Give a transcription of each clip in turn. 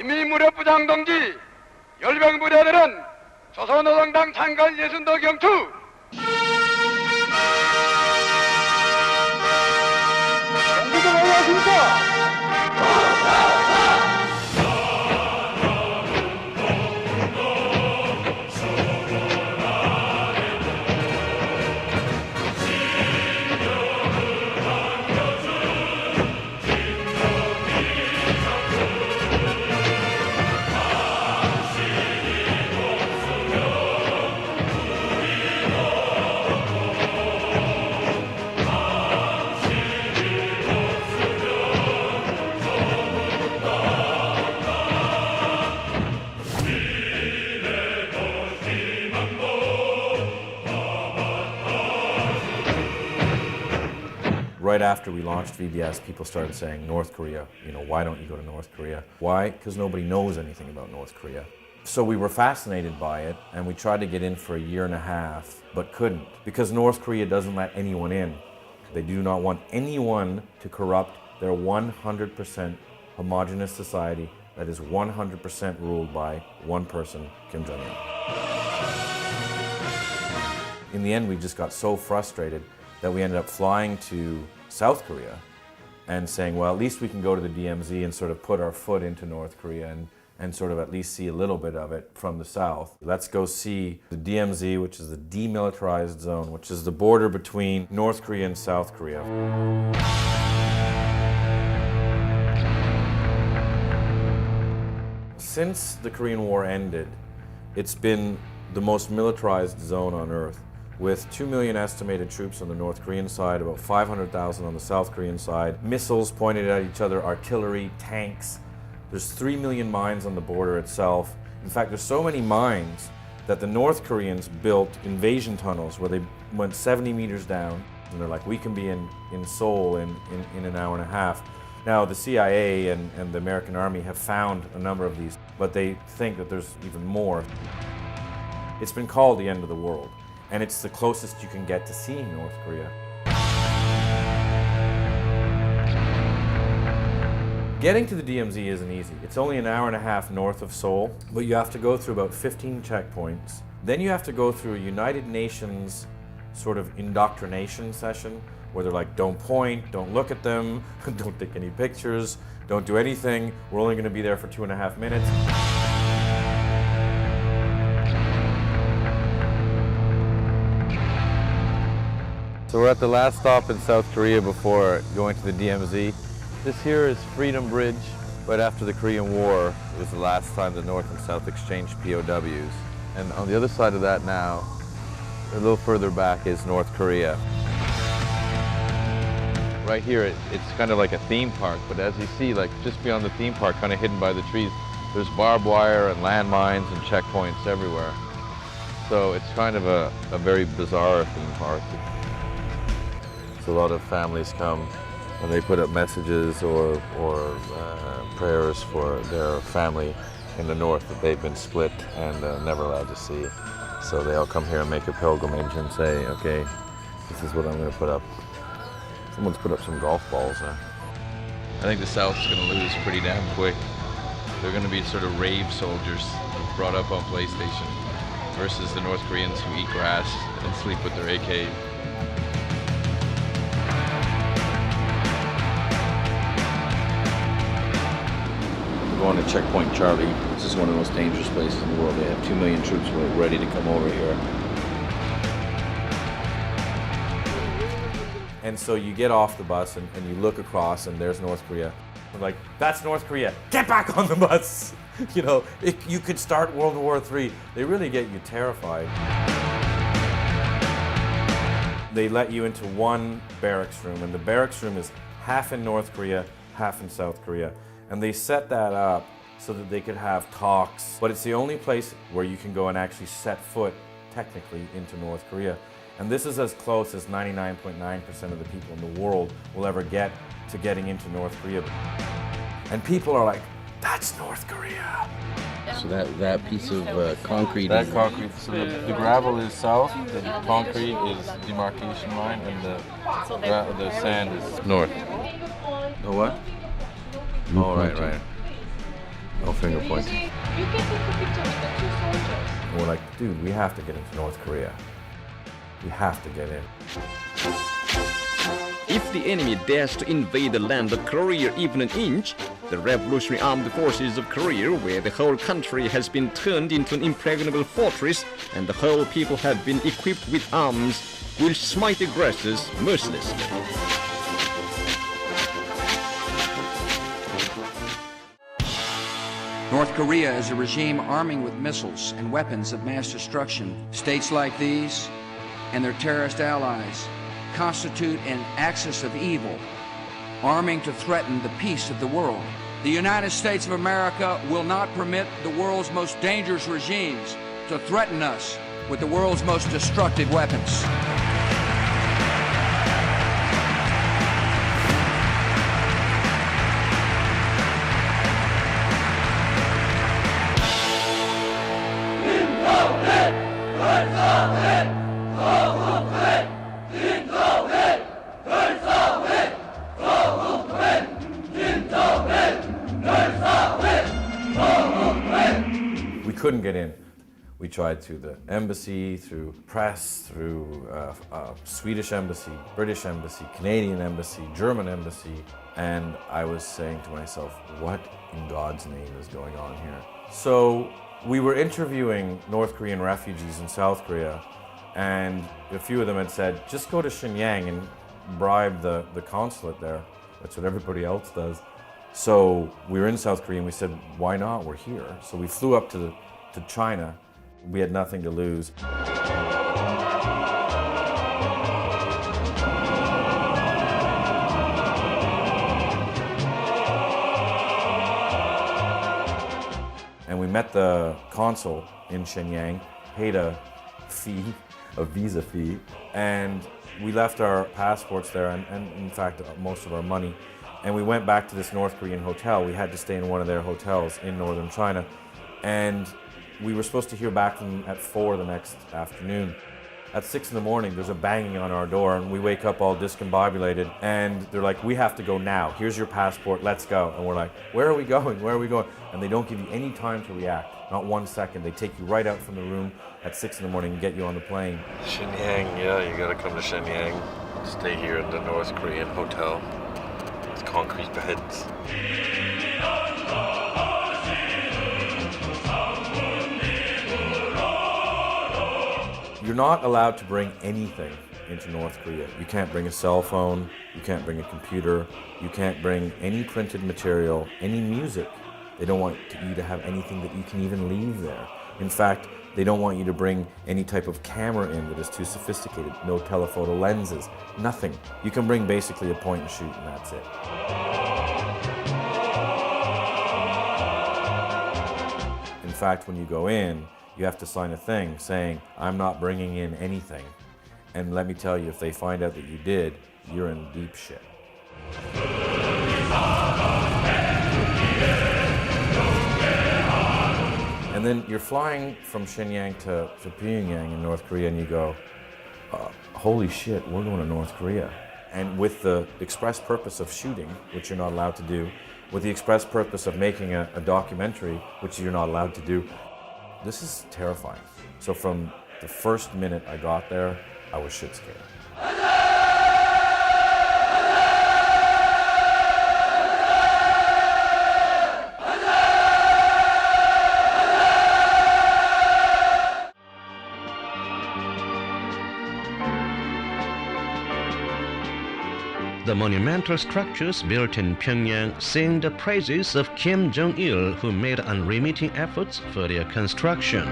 인민무력부장 동지, 열병부대들은 조선노동당 창건 60도 경추. 경기도 안녕하십니까? Right after we launched VBS, people started saying, North Korea, why don't you go to North Korea? Why? Because nobody knows anything about North Korea. So we were fascinated by it, and we tried to get in for a year and a half, but couldn't, because North Korea doesn't let anyone in. They do not want anyone to corrupt their 100% homogenous society that is 100% ruled by one person, Kim Jon-il. In the end, we just got so frustrated that we ended up flying to South Korea and saying, well, at least we can go to the DMZ and sort of put our foot into North Korea and sort of at least see a little bit of it from the south. Let's go see the DMZ, which is the demilitarized zone, which is the border between North Korea and South Korea. Since the Korean War ended, it's been the most militarized zone on Earth, with 2 million estimated troops on the North Korean side, about 500,000 on the South Korean side, missiles pointed at each other, artillery, tanks. There's 3 million mines on the border itself. In fact, there's so many mines that the North Koreans built invasion tunnels where they went 70 meters down, and they're like, we can be in Seoul in an hour and a half. Now, the CIA and the American Army have found a number of these, but they think that there's even more. It's been called the end of the world. And it's the closest you can get to seeing North Korea. Getting to the DMZ isn't easy. It's only an hour and a half north of Seoul, but you have to go through about 15 checkpoints. Then you have to go through a United Nations sort of indoctrination session where they're like, don't point, don't look at them, don't take any pictures, don't do anything. We're only going to be there for 2.5 minutes. So we're at the last stop in South Korea before going to the DMZ. This here is Freedom Bridge. Right after the Korean War, it was the last time the North and South exchanged POWs. And on the other side of that now, a little further back, is North Korea. Right here, it's kind of like a theme park, but as you see, like just beyond the theme park, kind of hidden by the trees, there's barbed wire and landmines and checkpoints everywhere. So it's kind of a very bizarre theme park. So a lot of families come and they put up messages or prayers for their family in the north that they've been split and never allowed to see. So they all come here and make a pilgrimage and say, okay, this is what I'm going to put up. Someone's put up some golf balls there. I think the South's going to lose pretty damn quick. They're going to be sort of rave soldiers brought up on PlayStation versus the North Koreans who eat grass and sleep with their AK. Going to Checkpoint Charlie. This is one of the most dangerous places in the world. They have 2 million troops ready to come over here. And so you get off the bus and you look across and there's North Korea. We're like, that's North Korea. Get back on the bus. You could start World War III. They really get you terrified. They let you into one barracks room, and the barracks room is half in North Korea, half in South Korea. And they set that up so that they could have talks. But it's the only place where you can go and actually set foot, technically, into North Korea. And this is as close as 99.9% of the people in the world will ever get to getting into North Korea. And people are like, that's North Korea. So that piece of concrete. That concrete. So the gravel is south, the concrete is demarcation line, and the sand is north. The what? Oh, right. No finger pointing. You get into picture with the two soldiers. And we're like, dude, we have to get into North Korea. We have to get in. If the enemy dares to invade the land of Korea even an inch, the Revolutionary Armed Forces of Korea, where the whole country has been turned into an impregnable fortress and the whole people have been equipped with arms, will smite aggressors mercilessly. North Korea is a regime arming with missiles and weapons of mass destruction. States like these and their terrorist allies constitute an axis of evil, arming to threaten the peace of the world. The United States of America will not permit the world's most dangerous regimes to threaten us with the world's most destructive weapons. We couldn't get in. We tried through the embassy, through press, through Swedish embassy, British embassy, Canadian embassy, German embassy, and I was saying to myself, what in God's name is going on here? So we were interviewing North Korean refugees in South Korea, and a few of them had said, just go to Shenyang and bribe the consulate there. That's what everybody else does. So we were in South Korea and we said, why not? We're here. So we flew up to China. We had nothing to lose. And we met the consul in Shenyang, paid a fee, a visa fee, and we left our passports there and in fact most of our money. And we went back to this North Korean hotel. We had to stay in one of their hotels in northern China. And we were supposed to hear back from them at 4 the next afternoon. At 6 in the morning, there's a banging on our door, and we wake up all discombobulated, and they're like, we have to go now. Here's your passport, let's go. And we're like, where are we going? Where are we going? And they don't give you any time to react, not 1 second. They take you right out from the room at 6 in the morning and get you on the plane. Shenyang, yeah, you gotta come to Shenyang. Stay here in the North Korean hotel. It's concrete beds. You're not allowed to bring anything into North Korea. You can't bring a cell phone, you can't bring a computer, you can't bring any printed material, any music. They don't want you to have anything that you can even leave there. In fact, they don't want you to bring any type of camera in that is too sophisticated. No telephoto lenses, nothing. You can bring basically a point and shoot and that's it. In fact, when you go in, you have to sign a thing saying, I'm not bringing in anything. And let me tell you, if they find out that you did, you're in deep shit. And then you're flying from Shenyang to Pyongyang in North Korea and you go, holy shit, we're going to North Korea. And with the express purpose of shooting, which you're not allowed to do, with the express purpose of making a documentary, which you're not allowed to do, this is terrifying. So from the first minute I got there, I was shit scared. The monumental structures built in Pyongyang sing the praises of Kim Jong-il, who made unremitting efforts for their construction.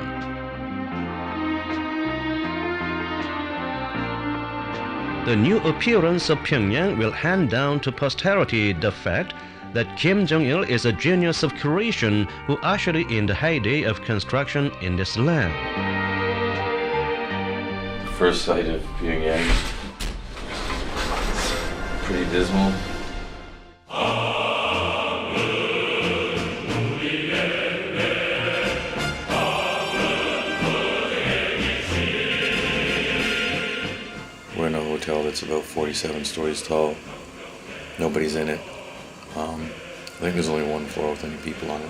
The new appearance of Pyongyang will hand down to posterity the fact that Kim Jong-il is a genius of creation who ushered in the heyday of construction in this land. First sight of Pyongyang. Pretty dismal. We're in a hotel that's about 47 stories tall. Nobody's in it. I think there's only one floor with any people on it.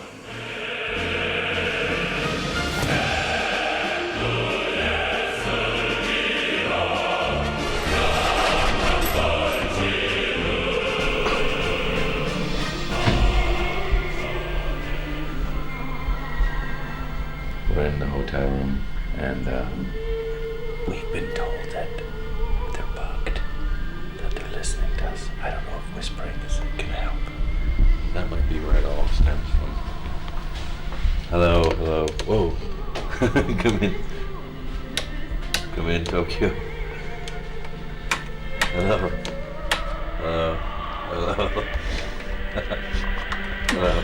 We're in the hotel room, and we've been told that they're bugged, that they're listening to us. I don't know if whispering is gonna help. That might be where it all stems from. Hello, hello. Whoa. Come in. Come in, Tokyo. Hello. Hello. Hello. Hello.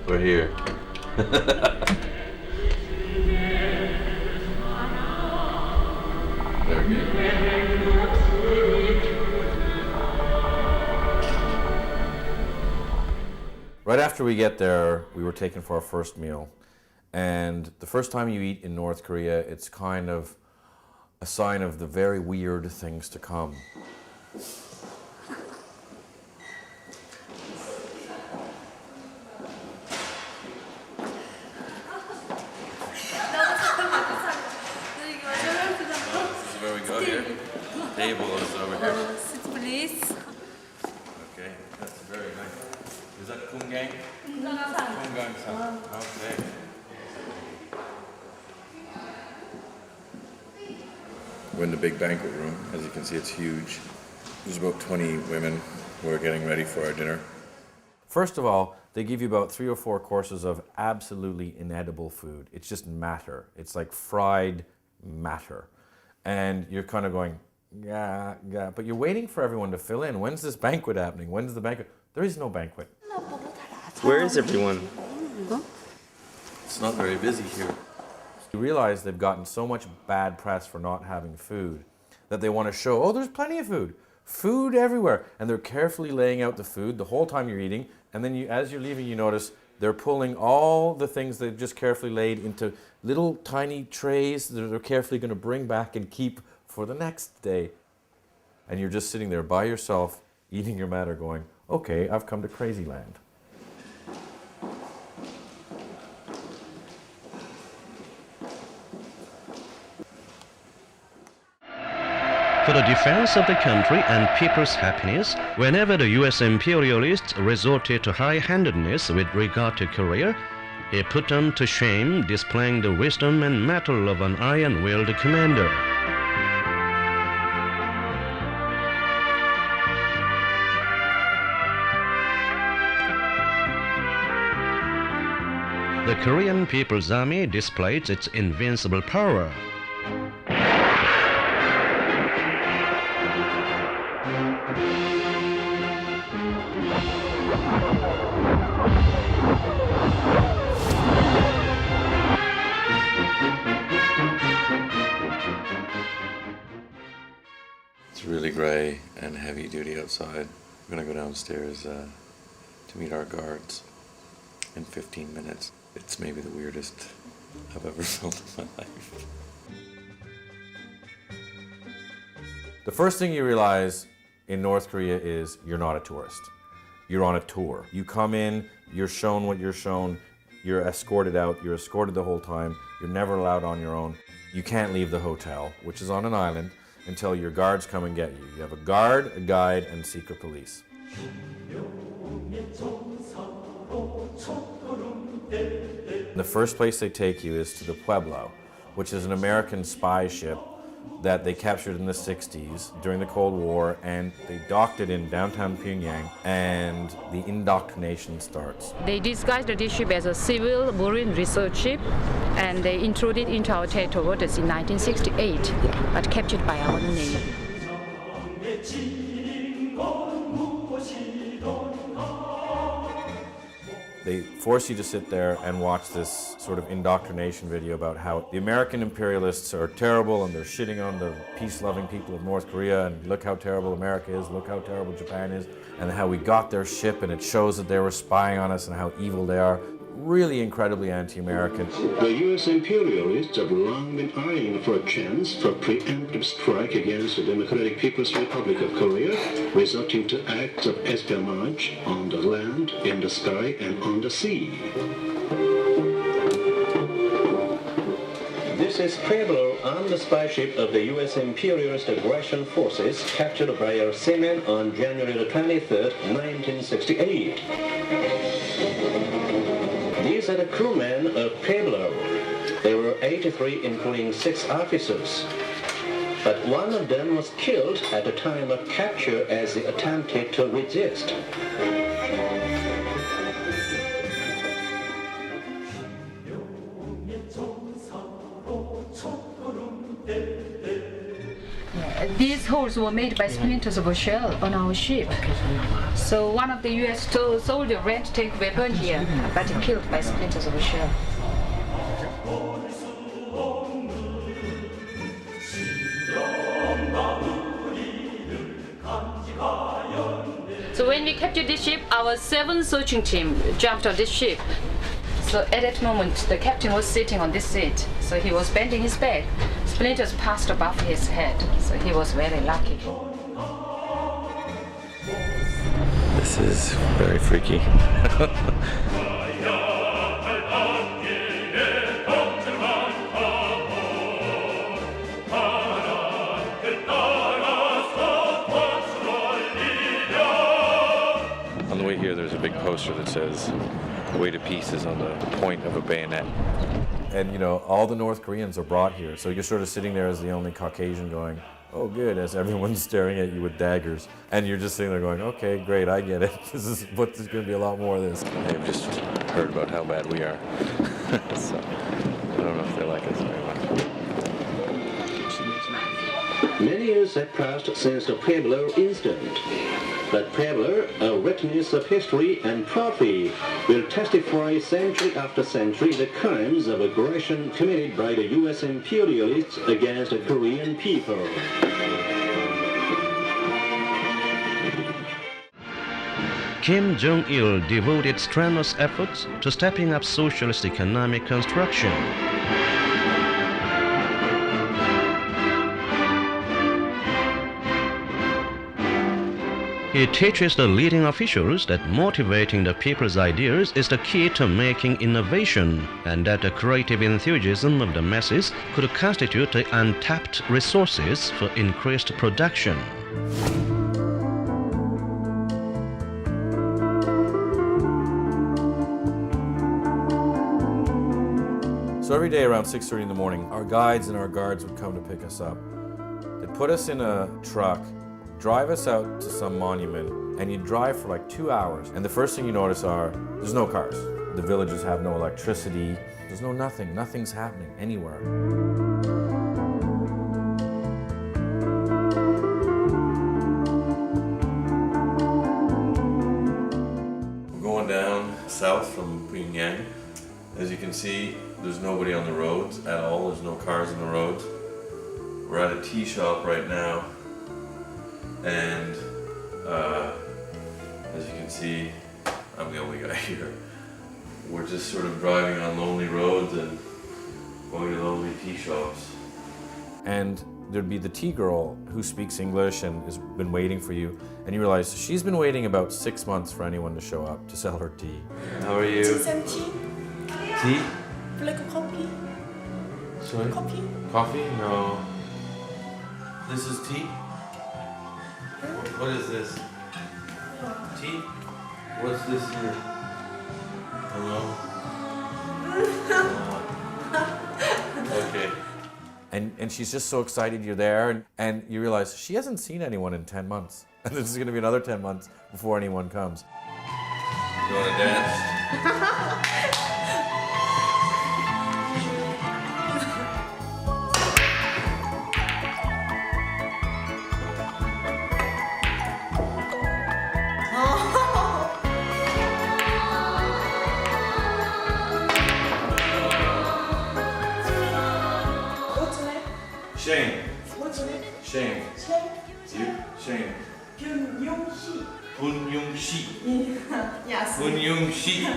We're here. Very good. Right after we get there, we were taken for our first meal. And the first time you eat in North Korea, it's kind of a sign of the very weird things to come. This is where we go here. Table is over here. Please. Okay, that's very nice. Is that Kumgang? Kumgang-san. Okay. We're in the big banquet room. As you can see, it's huge. There's about 20 women who are getting ready for our dinner. First of all, they give you about 3 or 4 courses of absolutely inedible food. It's just matter. It's like fried matter. And you're kind of going, yeah, yeah, but you're waiting for everyone to fill in. When's this banquet happening? When's the banquet? There is no banquet. Where is everyone? It's not very busy here. You realize they've gotten so much bad press for not having food that they want to show, oh, there's plenty of food. Food everywhere. And they're carefully laying out the food the whole time you're eating. And then as you're leaving, you notice they're pulling all the things they've just carefully laid into little tiny trays that they're carefully going to bring back and keep for the next day. And you're just sitting there by yourself, eating your matter, going, okay, I've come to crazy land. For the defense of the country and people's happiness, whenever the US imperialists resorted to high-handedness with regard to Korea, he put them to shame, displaying the wisdom and mettle of an iron-willed commander. The Korean People's Army displayed its invincible power. It's really gray and heavy duty outside. We're gonna go downstairs to meet our guards in 15 minutes. It's maybe the weirdest I've ever felt in my life. The first thing you realize in North Korea is you're not a tourist. You're on a tour. You come in, you're shown what you're shown, you're escorted out, you're escorted the whole time, you're never allowed on your own. You can't leave the hotel, which is on an island, until your guards come and get you. You have a guard, a guide, and secret police. The first place they take you is to the Pueblo, which is an American spy ship that they captured in the 60s during the Cold War, and they docked it in downtown Pyongyang, and the indoctrination starts. They disguised this ship as a civil marine research ship, and they intruded into our territory waters in 1968, but captured by our Navy. They force you to sit there and watch this sort of indoctrination video about how the American imperialists are terrible and they're shitting on the peace-loving people of North Korea, and look how terrible America is, look how terrible Japan is, and how we got their ship and it shows that they were spying on us and how evil they are. really incredibly anti-American. The U.S. imperialists have long been eyeing for a chance for preemptive strike against the Democratic People's Republic of Korea, resulting to acts of espionage on the land, in the sky, and on the sea. This is Traveler on the spaceship of the U.S. imperialist aggression forces captured by our seamen on January the 23rd, 1968. These are the crewmen of Traveler. There were 83, including 6 officers. But one of them was killed at the time of capture as he attempted to resist. These holes were made by splinters of a shell on our ship. So one of the U.S. soldiers ran to take weapon here, but killed by splinters of a shell. So when we captured this ship, our 7 searching team jumped on this ship. So at that moment, the captain was sitting on this seat. So he was bending his back. Splinters passed above his head. So he was very lucky. This is very freaky. On the way here, there's a big poster that says, "Way to pieces" on the point of a bayonet. And, you know, all the North Koreans are brought here. So you're sort of sitting there as the only Caucasian going, oh, good, as everyone's staring at you with daggers. And you're just sitting there going, okay, great, I get it. There's going to be a lot more of this. They've just heard about how bad we are. So I don't know if they like us very much. Many years have passed since the Pueblo incident. But Pueblo, a witness of history and prophecy, will testify century after century the crimes of aggression committed by the U.S. imperialists against the Korean people. Kim Jong-il devoted strenuous efforts to stepping up socialist economic construction. He teaches the leading officials that motivating the people's ideas is the key to making innovation, and that the creative enthusiasm of the masses could constitute the untapped resources for increased production. So every day around 6:30 in the morning, our guides and our guards would come to pick us up. They'd put us in a truck, drive us out to some monument, and you'd drive for like 2 hours. And the first thing you notice are, there's no cars. The villages have no electricity. There's no nothing. Nothing's happening anywhere. We're going down south from Pyongyang. As you can see, there's nobody on the roads at all. There's no cars on the roads. We're at a tea shop right now. And as you can see, I'm the only guy here. We're just sort of driving on lonely roads and going to lonely tea shops. And there'd be the tea girl who speaks English and has been waiting for you. And you realize she's been waiting about 6 months for anyone to show up to sell her tea. How are you? Some tea? Tea? Like a coffee? Sorry? Coffee? Coffee? No. This is tea? What is this? Tea? What's this here? Hello? Okay. And she's just so excited you're there, and you realize she hasn't seen anyone in 10 months. And this is going to be another 10 months before anyone comes. You want to dance? Shane. What's your name? Shane. Shane. You? Shane. Kim Jon-il. Kim 문용식. Yes. 문용식.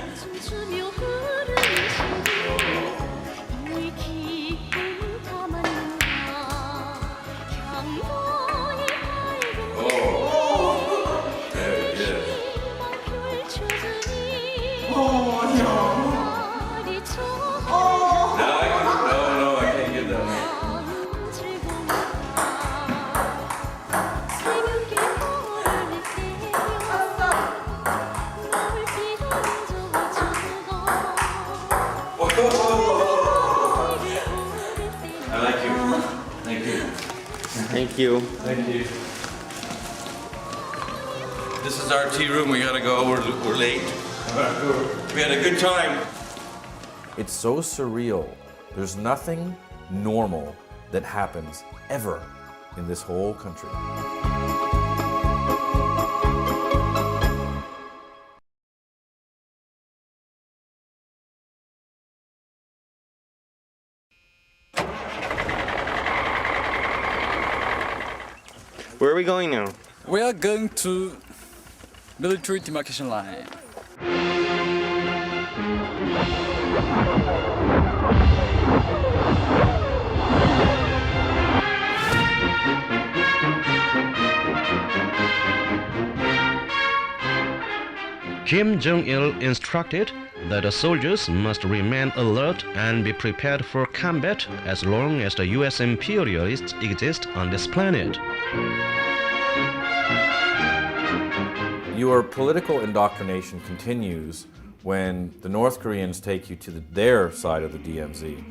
Thank you. Thank you. This is our tea room. We gotta go. We're late. We had a good time. It's so surreal. There's nothing normal that happens ever in this whole country. Where are we going now? We are going to military demarcation line. Kim Jong-il instructed that the soldiers must remain alert and be prepared for combat as long as the US imperialists exist on this planet. Your political indoctrination continues when the North Koreans take you to their side of the DMZ.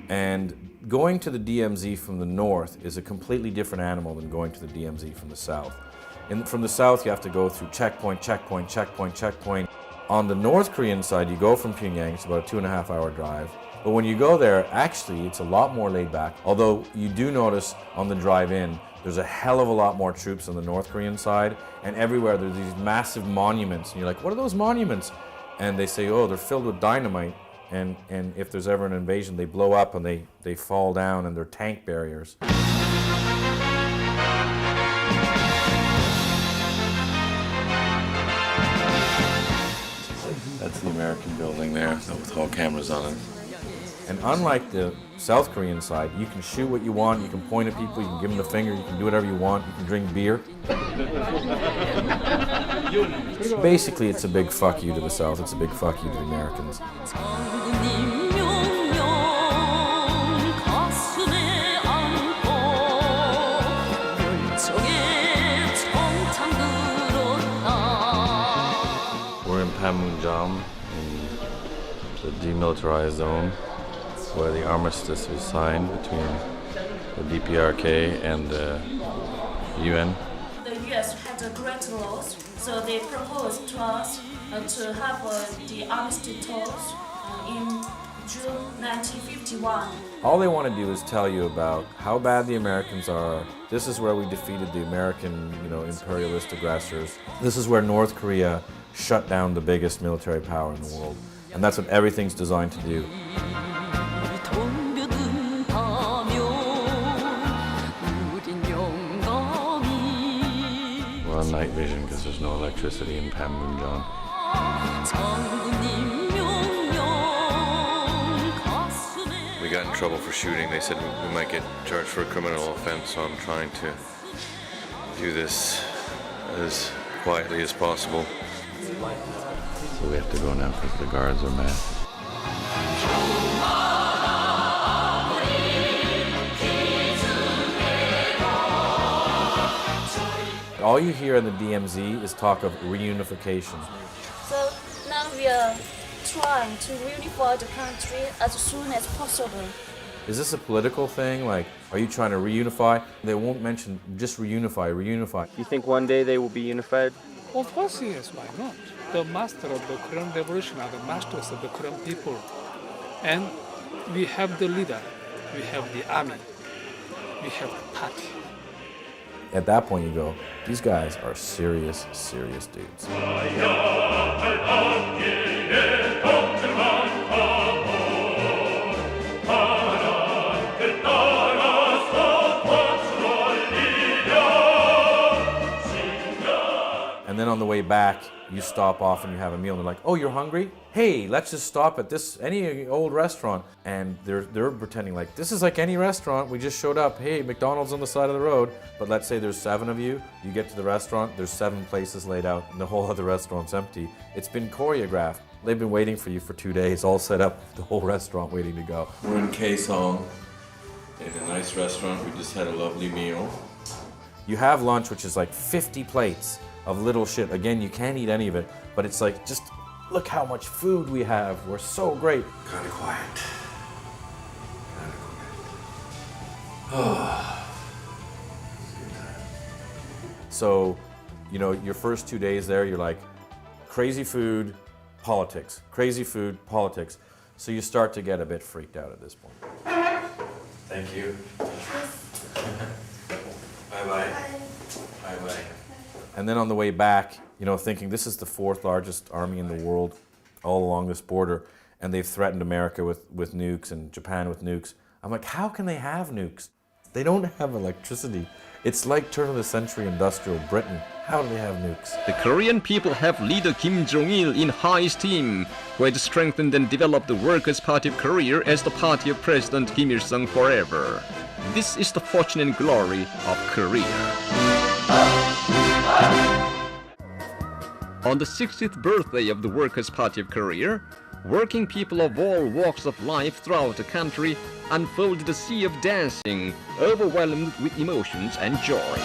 And going to the DMZ from the north is a completely different animal than going to the DMZ from the south. From the south, you have to go through checkpoint, checkpoint, checkpoint, checkpoint. On the North Korean side, you go from Pyongyang, it's about a 2.5-hour drive. But when you go there, actually, it's a lot more laid back. Although you do notice on the drive in, there's a hell of a lot more troops on the North Korean side. And everywhere, there's these massive monuments. And you're like, what are those monuments? And they say, oh, they're filled with dynamite. And if there's ever an invasion, they blow up and they fall down and they're tank barriers. That's the American building there, with all cameras on it. And unlike the South Korean side, you can shoot what you want, you can point at people, you can give them the finger, you can do whatever you want, you can drink beer. Basically, it's a big fuck you to the South, it's a big fuck you to the Americans. We're in Panmunjom, in the demilitarized zone, where the armistice was signed between the DPRK and the UN. The US had a great loss, so they proposed to us to have the armistice talks in June 1951. All they want to do is tell you about how bad the Americans are. This is where we defeated the American, imperialist aggressors. This is where North Korea shut down the biggest military power in the world. And that's what everything's designed to do. We're on night vision because there's no electricity in Panmunjom. We got in trouble for shooting. They said we might get charged for a criminal offense, so I'm trying to do this as quietly as possible. So we have to go now because the guards are mad. All you hear in the DMZ is talk of reunification. So now we are trying to reunify the country as soon as possible. Is this a political thing? Like, are you trying to reunify? They won't mention just reunify, reunify. Do you think one day they will be unified? Of course, yes, why not? The master of the Korean Revolution are the masters of the Korean people. And we have the leader, we have the army, we have the party. At that point you go, these guys are serious, serious dudes. And then on the way back, you stop off and you have a meal, and they're like, oh, you're hungry? Hey, let's just stop at any old restaurant. And they're pretending like, this is like any restaurant, we just showed up. Hey, McDonald's on the side of the road. But let's say there's 7 of you, you get to the restaurant, there's 7 places laid out, and the whole other restaurant's empty. It's been choreographed. They've been waiting for you for 2 days, all set up, the whole restaurant waiting to go. We're in Kaesong, in a nice restaurant. We just had a lovely meal. You have lunch, which is like 50 plates of little shit. Again, you can't eat any of it, but it's like, just look how much food we have. We're so great. Kind of quiet. So, your first 2 days there, you're like, crazy food, politics. Crazy food, politics. So you start to get a bit freaked out at this point. Thank you. Bye-bye. Bye-bye. And then on the way back, thinking this is the 4th largest army in the world all along this border, and they've threatened America with nukes and Japan with nukes. I'm like, how can they have nukes? They don't have electricity. It's like turn of the century industrial Britain. How do they have nukes? The Korean people have leader Kim Jong-il in high esteem, who had strengthened and developed the Workers' Party of Korea as the party of President Kim Il-sung forever. This is the fortune and glory of Korea. On the 60th birthday of the Workers' Party of Korea, working people of all walks of life throughout the country unfolded a sea of dancing, overwhelmed with emotions and joy.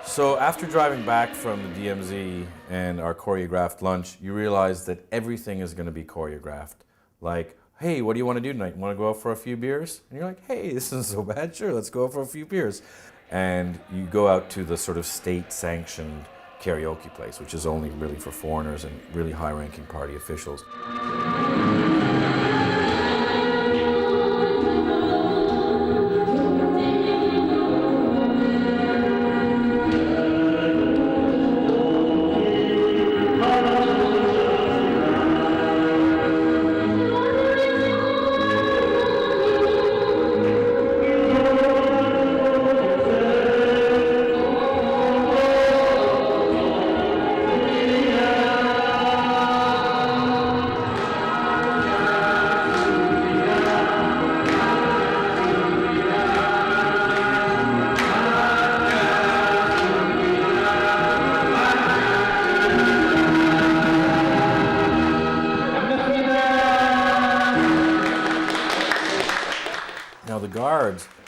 So after driving back from the DMZ and our choreographed lunch, you realize that everything is going to be choreographed. Like, hey, what do you want to do tonight? You want to go out for a few beers? And you're like, hey, this isn't so bad. Sure, let's go out for a few beers. And you go out to the sort of state-sanctioned karaoke place, which is only really for foreigners and really high-ranking party officials.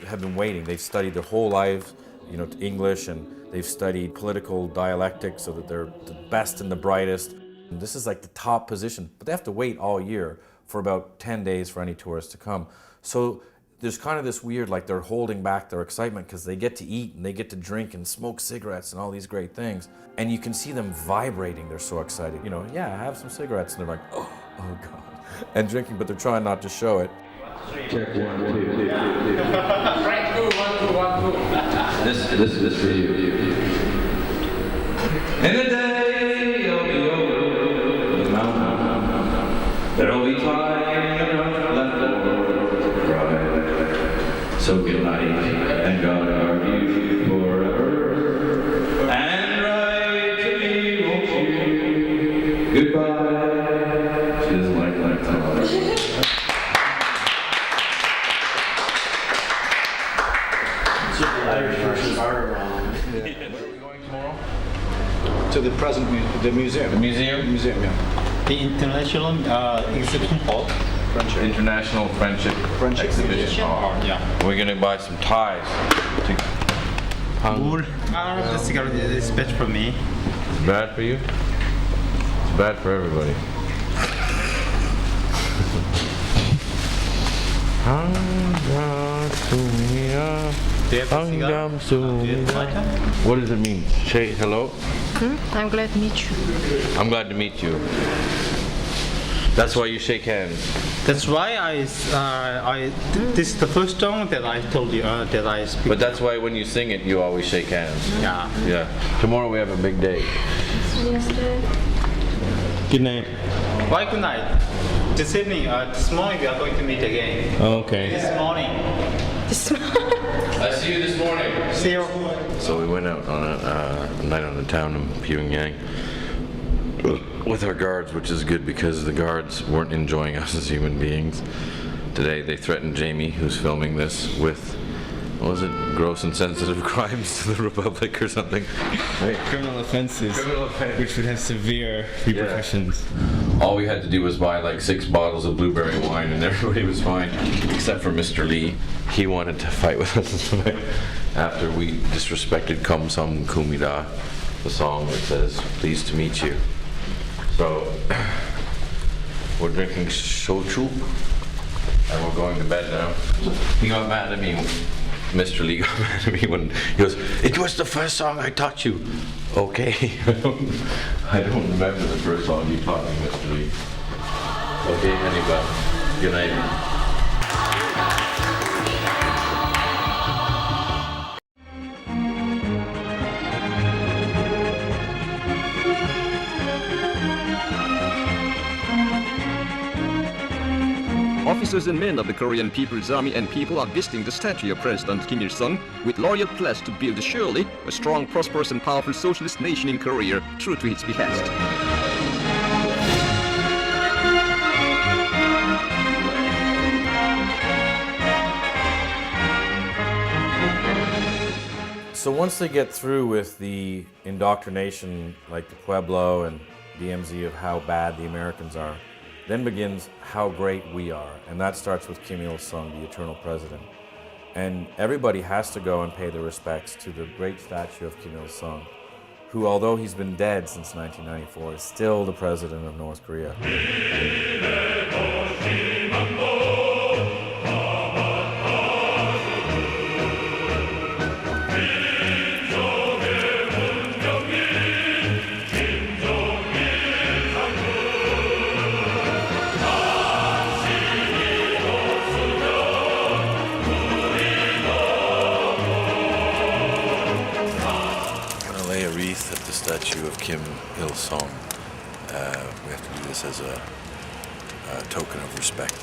Have been waiting. They've studied their whole lives, English, and they've studied political dialectics so that they're the best and the brightest. And this is like the top position, but they have to wait all year for about 10 days for any tourists to come. So there's kind of this weird, like they're holding back their excitement because they get to eat and they get to drink and smoke cigarettes and all these great things. And you can see them vibrating. They're so excited. Yeah, have some cigarettes. And they're like, oh God, and drinking, but they're trying not to show it. Check 1, 2, 2. Right, 2, 1, 2, 1, 2. This for you. In a day you'll be over the mountain. There'll be time enough left for to cry. So good night, and God guard you forever. And write to me, won't you? Goodbye. She doesn't like time. Where are we going tomorrow? To the museum. The museum? Museum, yeah. The International Exhibition Hall. Friendship. International Friendship Exhibition Hall. Yeah. We're going to buy some ties. The cigarette is bad for me. It's bad for you? It's bad for everybody. What does it mean? Say hello? I'm glad to meet you. I'm glad to meet you. That's why you shake hands. That's why this is the first song that I told you that I speak. But that's why when you sing it, you always shake hands. Yeah. Yeah. Tomorrow we have a big day. Good night. Why good night? This evening, this morning we are going to meet again. Okay. This morning. I see you this morning. See you. So we went out on a night on the town in Pyongyang with our guards, which is good because the guards weren't enjoying us as human beings. Today they threatened Jamie, who's filming this, with, what was it, gross and sensitive crimes to the Republic or something? Right? Criminal offenses, which would have severe repercussions. Yeah. All we had to do was buy like 6 bottles of blueberry wine and everybody was fine, except for Mr. Lee. He wanted to fight with us after we disrespected Kum Sum Kumida, the song that says, pleased to meet you. So, we're drinking shochu, and we're going to bed now. He got mad at me, Mr. Lee got mad at me when he goes, it was the first song I taught you. Okay, I don't remember the first song you taught me, Mr. Lee. Okay, anyway, good night. Officers and men of the Korean People's Army and people are visiting the statue of President Kim Il-sung with loyal pledge to build surely a strong, prosperous and powerful socialist nation in Korea, true to its behest. So once they get through with the indoctrination, like the Pueblo and DMZ, of how bad the Americans are, then begins how great we are. And that starts with Kim Il-sung, the eternal president. And everybody has to go and pay their respects to the great statue of Kim Il-sung, who, although he's been dead since 1994, is still the president of North Korea. At the statue of Kim Il-sung. We have to do this as a token of respect.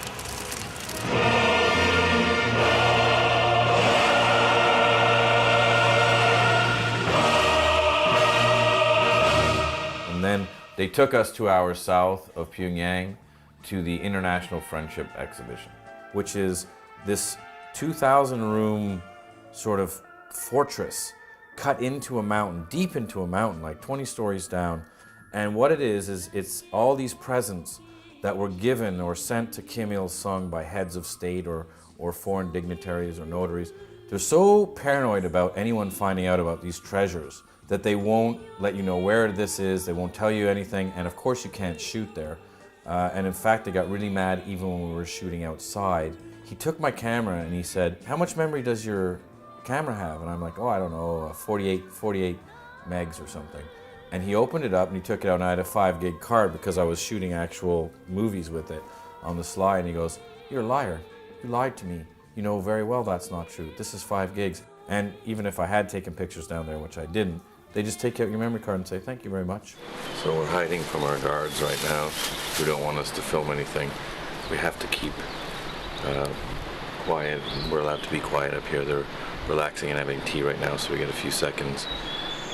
And then they took us 2 hours south of Pyongyang to the International Friendship Exhibition, which is this 2,000-room sort of fortress cut into a mountain, deep into a mountain, like 20 stories down. And what it is it's all these presents that were given or sent to Kim Il-sung by heads of state or foreign dignitaries or notaries. They're so paranoid about anyone finding out about these treasures that they won't let you know where this is, they won't tell you anything, and of course you can't shoot there. And in fact, they got really mad even when we were shooting outside. He took my camera and he said, how much memory does your camera have? And I'm like, oh, I don't know, 48 megs or something. And he opened it up and he took it out, and I had a 5 gig card because I was shooting actual movies with it on the sly. And he goes, you're a liar. You lied to me. You know very well that's not true. This is 5 gigs. And even if I had taken pictures down there, which I didn't, they just take out your memory card and say, thank you very much. So we're hiding from our guards right now, who don't want us to film anything. We have to keep quiet. We're allowed to be quiet up here. They're relaxing and having tea right now, so we get a few seconds.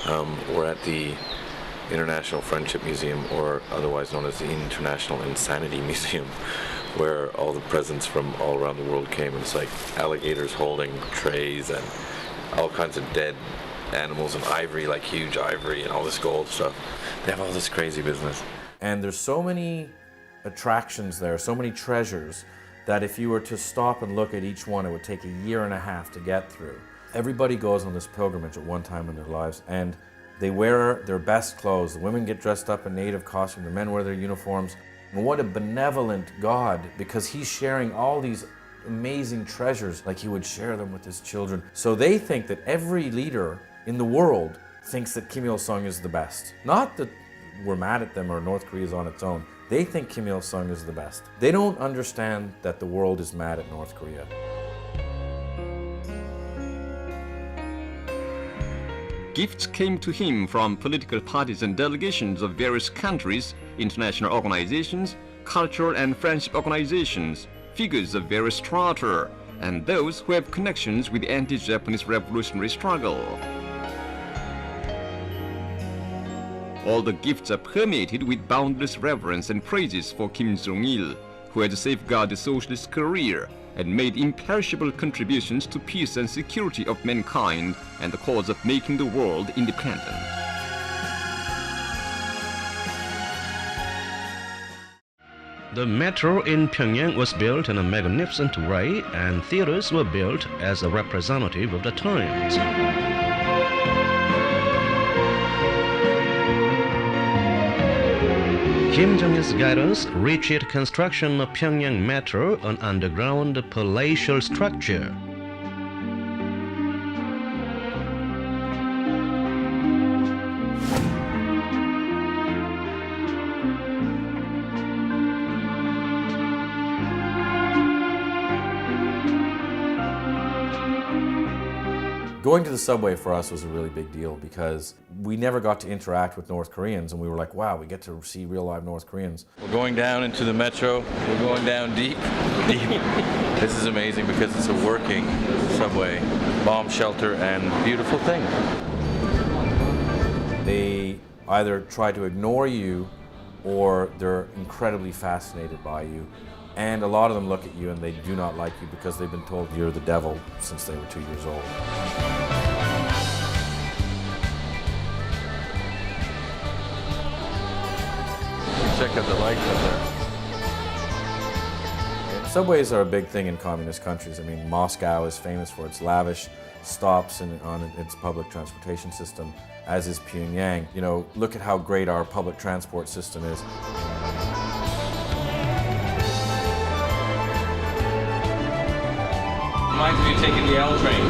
We're at the International Friendship Museum, or otherwise known as the International Insanity Museum, where all the presents from all around the world came. And it's like alligators holding trays and all kinds of dead animals and ivory, like huge ivory and all this gold stuff. They have all this crazy business. And there's so many attractions there, so many treasures, that if you were to stop and look at each one, it would take 1.5 years to get through. Everybody goes on this pilgrimage at one time in their lives, and they wear their best clothes. The women get dressed up in native costume, the men wear their uniforms. And what a benevolent God, because he's sharing all these amazing treasures like he would share them with his children. So they think that every leader in the world thinks that Kim Il-sung is the best. Not that we're mad at them or North Korea is on its own. They think Kim Il-sung is the best. They don't understand that the world is mad at North Korea. Gifts came to him from political parties and delegations of various countries, international organizations, cultural and friendship organizations, figures of various strata, and those who have connections with the anti-Japanese revolutionary struggle. All the gifts are permeated with boundless reverence and praises for Kim Jong-il, who had safeguarded the socialist career and made imperishable contributions to peace and security of mankind and the cause of making the world independent. The metro in Pyongyang was built in a magnificent way, and theaters were built as a representative of the times. Kim Jong-il's guidance reached construction of Pyongyang Metro, an underground palatial structure. Going to the subway for us was a really big deal because we never got to interact with North Koreans, and we were like, wow, we get to see real live North Koreans. We're going down into the metro. We're going down deep, deep. This is amazing because it's a working subway, bomb shelter, and beautiful thing. They either try to ignore you or they're incredibly fascinated by you. And a lot of them look at you and they do not like you because they've been told you're the devil since they were 2 years old. Check out the lights up there. Subways are a big thing in communist countries. I mean, Moscow is famous for its lavish stops on its public transportation system, as is Pyongyang. You know, look at how great our public transport system is. Reminds me of taking the L train.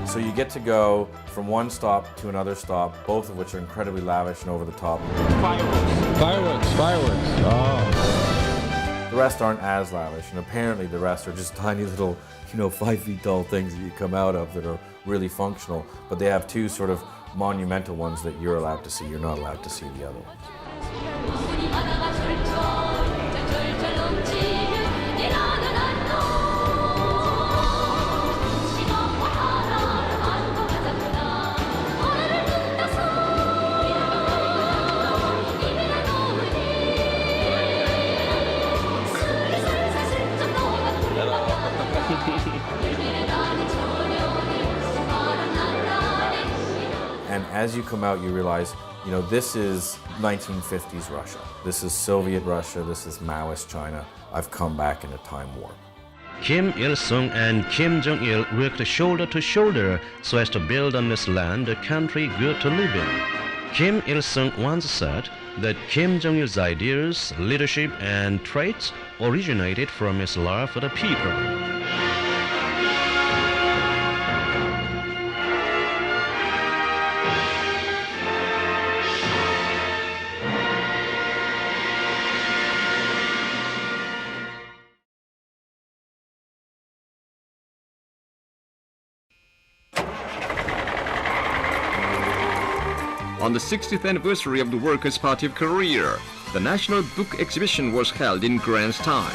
So you get to go from one stop to another stop, both of which are incredibly lavish and over the top. Fireworks. Fireworks. Fireworks. Oh. The rest aren't as lavish, and apparently the rest are just tiny little, 5 feet tall things that you come out of that are really functional. But they have two sort of monumental ones that you're allowed to see. You're not allowed to see the other ones. And as you come out, you realize, this is 1950s Russia. This is Soviet Russia. This is Maoist China. I've come back in a time warp. Kim Il-sung and Kim Jong-il worked shoulder to shoulder so as to build on this land a country good to live in. Kim Il-sung once said that Kim Jong-il's ideas, leadership, and traits originated from his love for the people. On the 60th anniversary of the Workers' Party of Korea, the National Book Exhibition was held in grand style.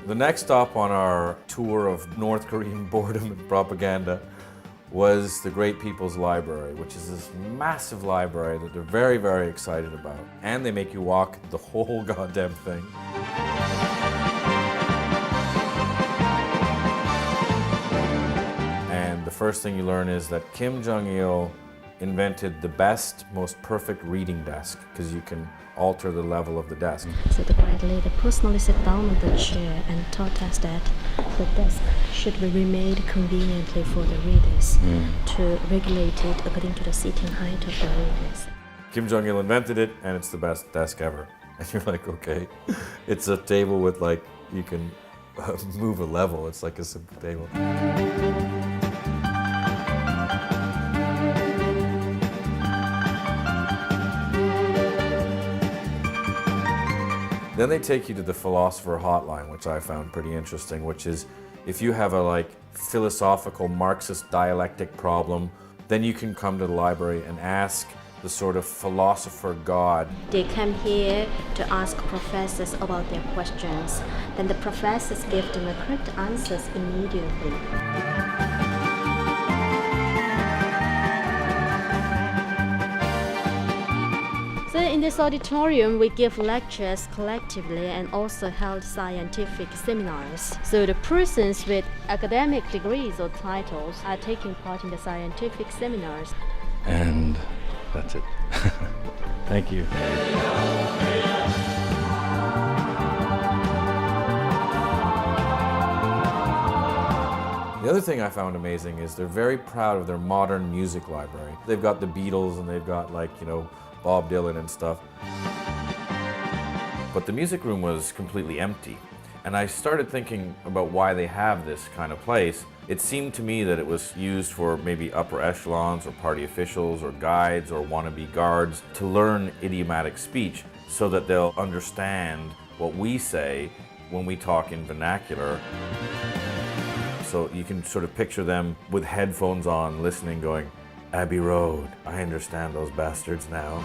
The next stop on our tour of North Korean boredom and propaganda was the Great People's Library, which is this massive library that they're very, very excited about. And they make you walk the whole goddamn thing. And the first thing you learn is that Kim Jong-il invented the best, most perfect reading desk, because you can alter the level of the desk. So the Bradley, they personally sat down on the chair and taught us that of the desk should be remade conveniently for the readers to regulate it according to the seating height of the readers. Kim Jong-il invented it, and it's the best desk ever. And you're like, okay, it's a table with like, you can move a level. It's like a simple table. Then they take you to the philosopher hotline, which I found pretty interesting, which is if you have a like philosophical Marxist dialectic problem, then you can come to the library and ask the sort of philosopher god. They come here to ask professors about their questions. Then the professors give them the correct answers immediately. So in this auditorium, we give lectures collectively and also held scientific seminars. So the persons with academic degrees or titles are taking part in the scientific seminars. And that's it. Thank you. The other thing I found amazing is they're very proud of their modern music library. They've got the Beatles and they've got like, you know, Bob Dylan and stuff. But the music room was completely empty. And I started thinking about why they have this kind of place. It seemed to me that it was used for maybe upper echelons or party officials or guides or wannabe guards to learn idiomatic speech so that they'll understand what we say when we talk in vernacular. So you can sort of picture them with headphones on, listening, going, Abbey Road, I understand those bastards now.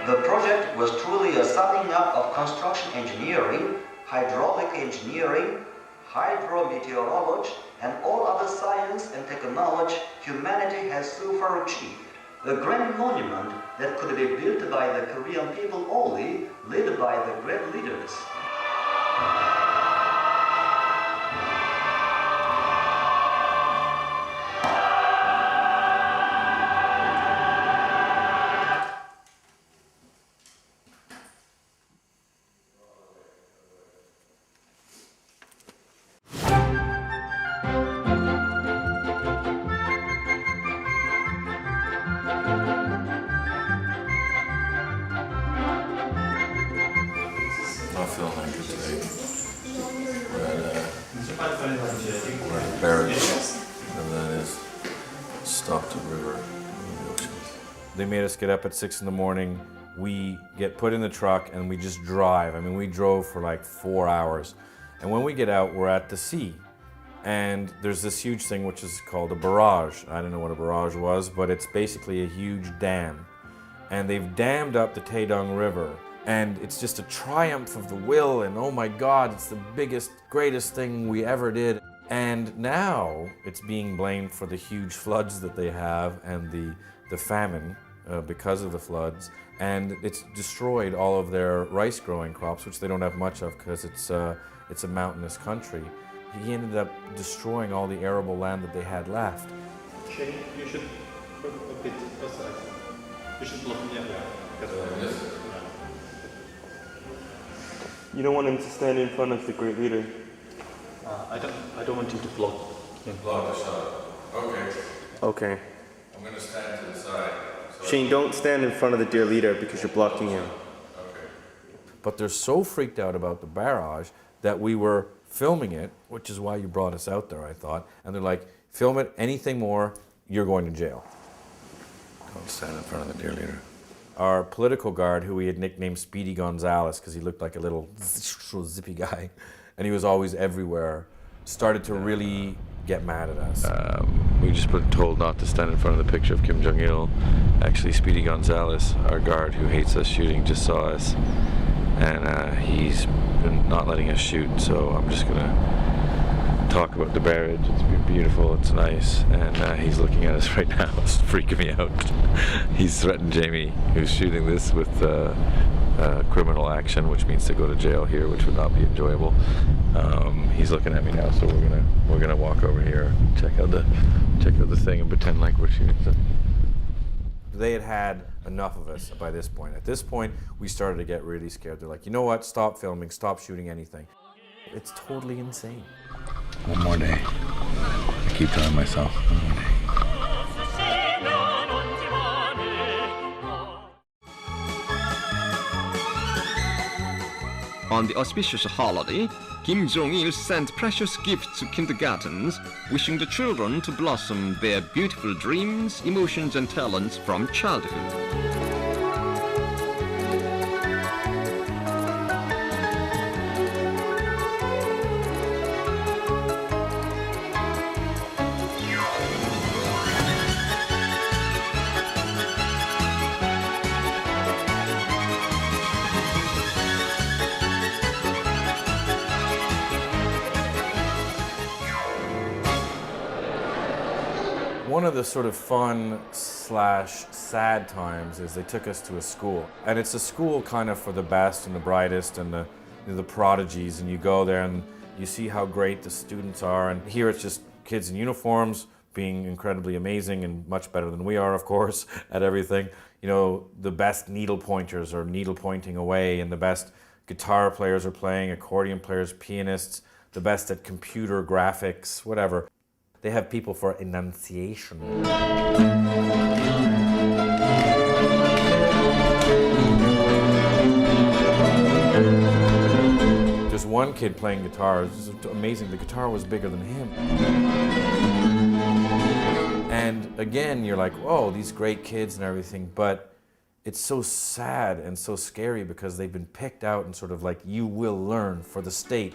The project was truly a summing up of construction engineering, hydraulic engineering, hydrometeorology, and all other science and technology humanity has so far achieved. A grand monument that could be built by the Korean people only, led by the great leaders. Not feeling that good today. We're at barracks, whatever that is. Stopped a river in the ocean. They made us get up at 6 in the morning. We get put in the truck and we just drive. I mean, we drove for like 4 hours. And when we get out, we're at the sea. And there's this huge thing which is called a barrage. I don't know what a barrage was, but it's basically a huge dam. And they've dammed up the Taedong River. And it's just a triumph of the will, and oh my God, it's the biggest, greatest thing we ever did. And now it's being blamed for the huge floods that they have and the famine because of the floods. And it's destroyed all of their rice growing crops, which they don't have much of because it's a mountainous country. He ended up destroying all the arable land that they had left. Shane, you should put a bit aside. You should block me up. You don't want him to stand in front of the great leader. I don't want him to block him. Block the shot. Okay. Okay. I'm going to stand to the side. Shane, don't stand in front of the dear leader because you're blocking him. Okay. But they're so freaked out about the barrage that we were filming it, which is why you brought us out there, I thought. And they're like, film it, anything more, you're going to jail. Don't stand in front of the dear leader. Our political guard, who we had nicknamed Speedy Gonzales because he looked like a little zippy guy, and he was always everywhere, started to really get mad at us. We just been told not to stand in front of the picture of Kim Jong-il. Actually, Speedy Gonzales, our guard who hates us shooting, just saw us, and he's been not letting us shoot, so I'm just gonna talk about the barrage. It's been beautiful, it's nice, and he's looking at us right now. It's freaking me out. He's threatened Jamie, who's shooting this, with criminal action, which means to go to jail here, which would not be enjoyable. He's looking at me now, so we're gonna walk over here, check out the thing, and pretend like we're shooting something. They had enough of us by this point. At this point, we started to get really scared. They're like, you know what? Stop filming. Stop shooting anything. It's totally insane. One more day. I keep telling myself, one more day. On the auspicious holiday, Kim Jong-il sent precious gifts to kindergartens, wishing the children to blossom their beautiful dreams, emotions, and talents from childhood. One of the sort of fun / sad times is they took us to a school. And it's a school kind of for the best and the brightest and the prodigies, and you go there and you see how great the students are, and here it's just kids in uniforms being incredibly amazing and much better than we are, of course, at everything. You know, the best needle pointers are needle pointing away, and the best guitar players are playing, accordion players, pianists, the best at computer graphics, whatever. They have people for enunciation. There's one kid playing guitar, it's just amazing, the guitar was bigger than him. And again, you're like, oh, these great kids and everything, but it's so sad and so scary because they've been picked out and sort of like, you will learn for the state.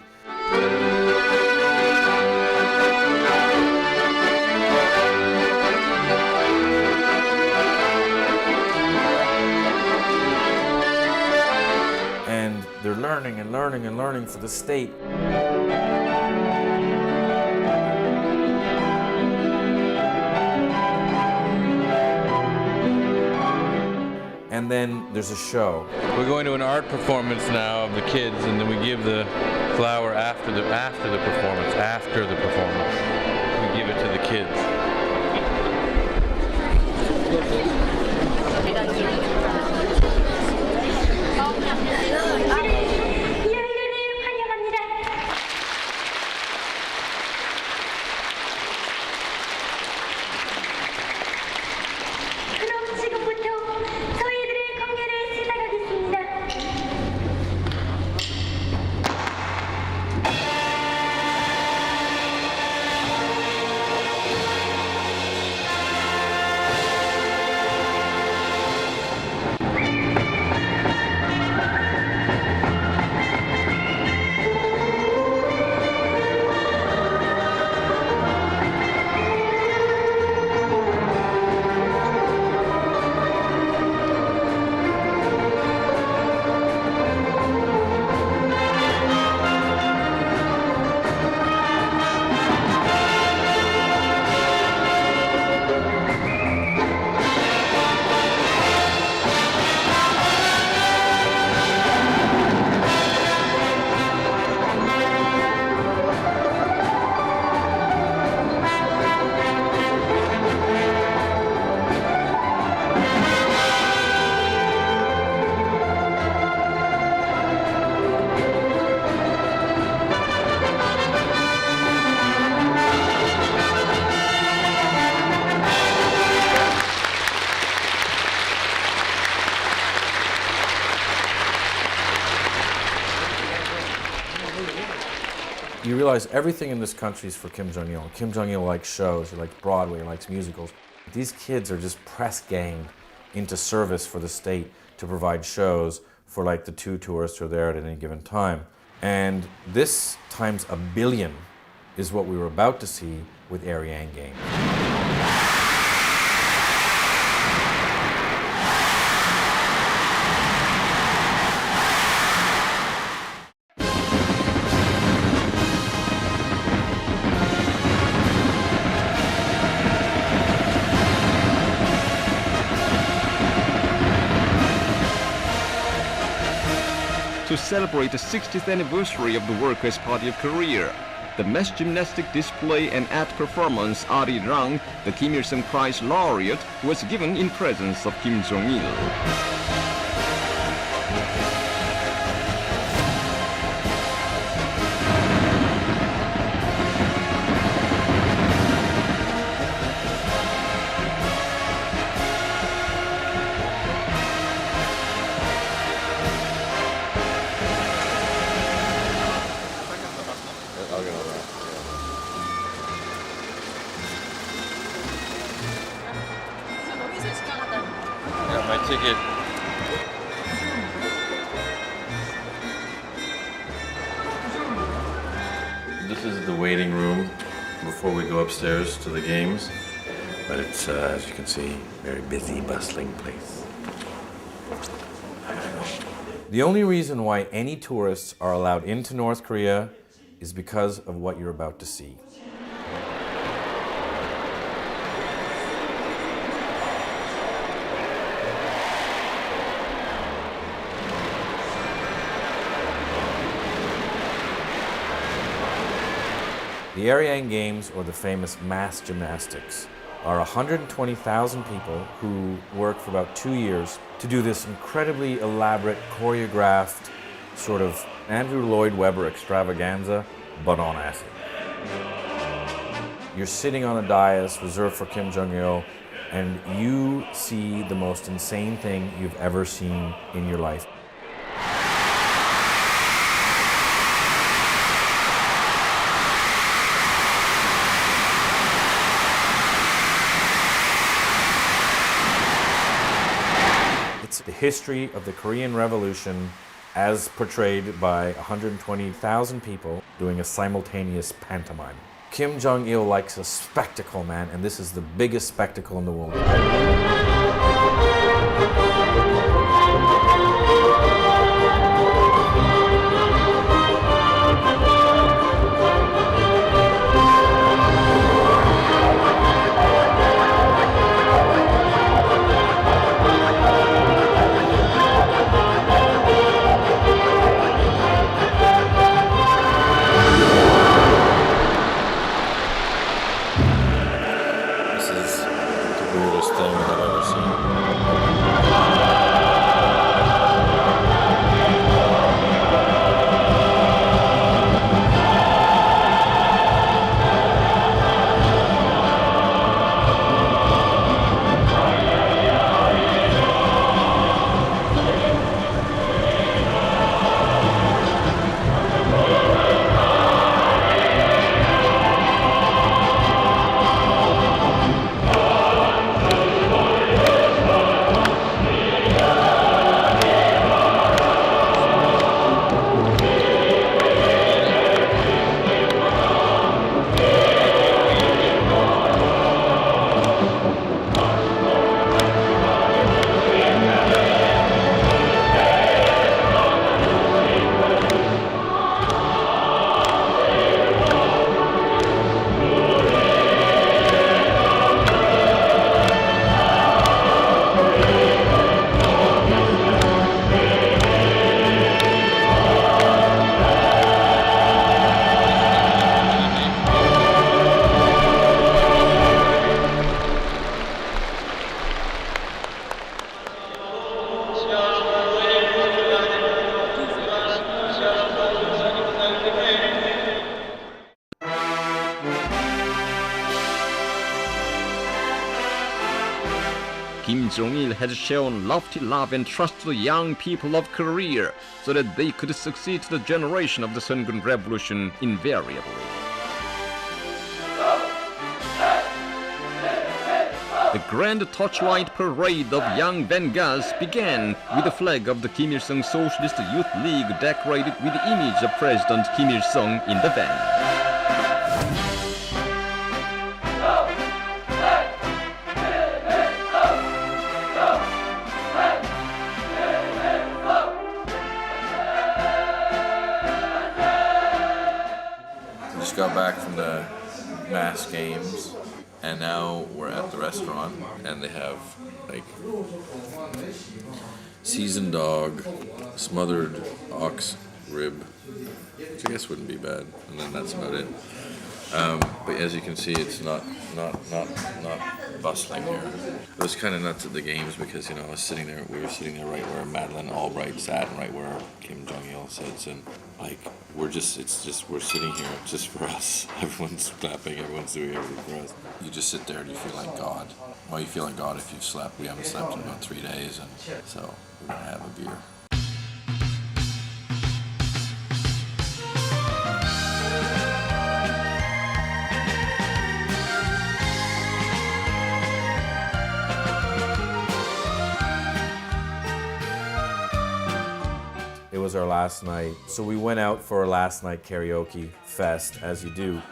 And they're learning and learning and learning for the state. And then there's a show. We're going to an art performance now of the kids, and then we give the flower after the performance. After the performance, we give it to the kids. You realize everything in this country is for Kim Jong-il. Kim Jong-il likes shows, he likes Broadway, he likes musicals. These kids are just press ganged into service for the state to provide shows for like the 2 tourists who are there at any given time. And this times a billion is what we were about to see with Ariane Game. to celebrate the 60th anniversary of the Workers' Party of Korea. The mass gymnastic display and art performance Ari Rang, the Kim Il-sung Prize laureate, was given in presence of Kim Jong-il. Got my ticket. This is the waiting room before we go upstairs to the games. But it's, as you can see, very busy, bustling place. The only reason why any tourists are allowed into North Korea is because of what you're about to see. The Aryang Games, or the famous mass gymnastics, are 120,000 people who work for about 2 years to do this incredibly elaborate, choreographed, sort of Andrew Lloyd Webber extravaganza, but on acid. You're sitting on a dais reserved for Kim Jong-il, and you see the most insane thing you've ever seen in your life. The history of the Korean Revolution as portrayed by 120,000 people doing a simultaneous pantomime. Kim Jong-il likes a spectacle, man, and this is the biggest spectacle in the world. Kim Jong-il has shown lofty love and trust to the young people of Korea so that they could succeed to the generation of the Sungun Revolution invariably. The grand torchlight parade of young vanguards began with the flag of the Kim Il-sung Socialist Youth League decorated with the image of President Kim Il-sung in the van. Got back from the mass games, and now we're at the restaurant, and they have like seasoned dog, smothered ox rib, which I guess wouldn't be bad, and then that's about it. But as you can see, it's not bustling here. It was kind of nuts at the games because, you know, we were sitting there right where Madeleine Albright sat and right where Kim Jong-il sits, and like we're sitting here just for us. Everyone's clapping, everyone's doing everything for us. You just sit there and you feel like God. Well, you feel like God if you've slept. We haven't slept in about 3 days, and so we're gonna have a beer. It was our last night, so we went out for our last night karaoke fest, as you do.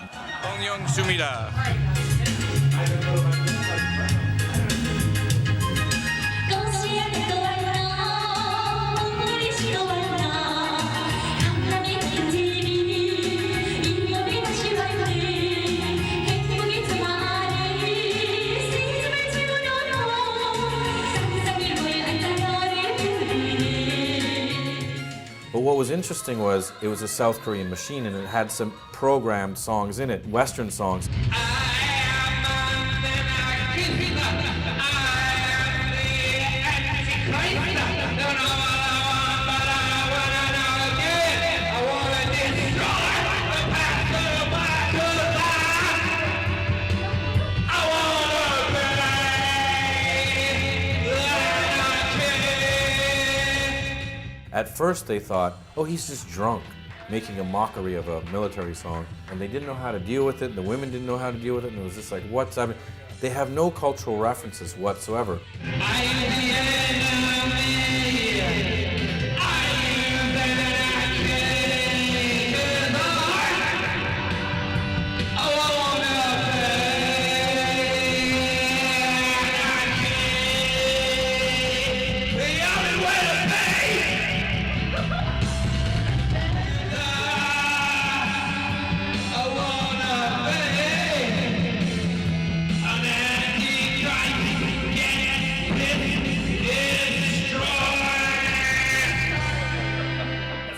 But what was interesting was it was a South Korean machine and it had some programmed songs in it, Western songs. At first they thought, oh, he's just drunk, making a mockery of a military song, and they didn't know how to deal with it, the women didn't know how to deal with it, and it was just like, what's, I mean, they have no cultural references whatsoever.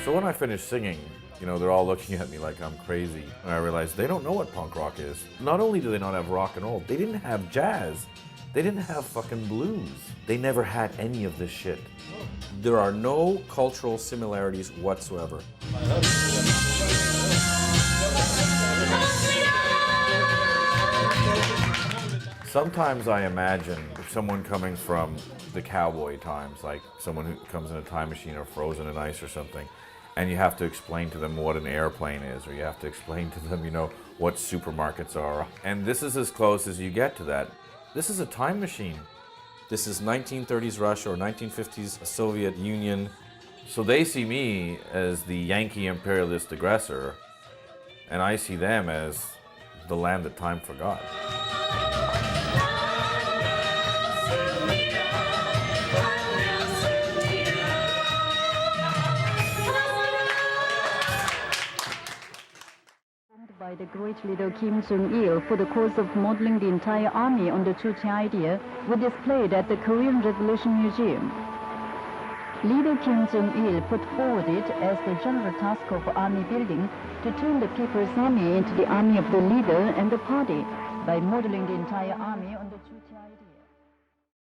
So when I finished singing, you know, they're all looking at me like I'm crazy. And I realized they don't know what punk rock is. Not only do they not have rock and roll, they didn't have jazz. They didn't have fucking blues. They never had any of this shit. There are no cultural similarities whatsoever. Sometimes I imagine someone coming from the cowboy times, like someone who comes in a time machine or frozen in ice or something, and you have to explain to them what an airplane is, or you have to explain to them, you know, what supermarkets are. And this is as close as you get to that. This is a time machine. This is 1930s Russia or 1950s Soviet Union. So they see me as the Yankee imperialist aggressor, and I see them as the land that time forgot. By the great leader Kim Jong-il for the cause of modeling the entire army on the Juche idea were displayed at the Korean Revolution Museum. Leader Kim Jong-il put forward it as the general task of army building to turn the people's army into the army of the leader and the party by modeling the entire army on the Juche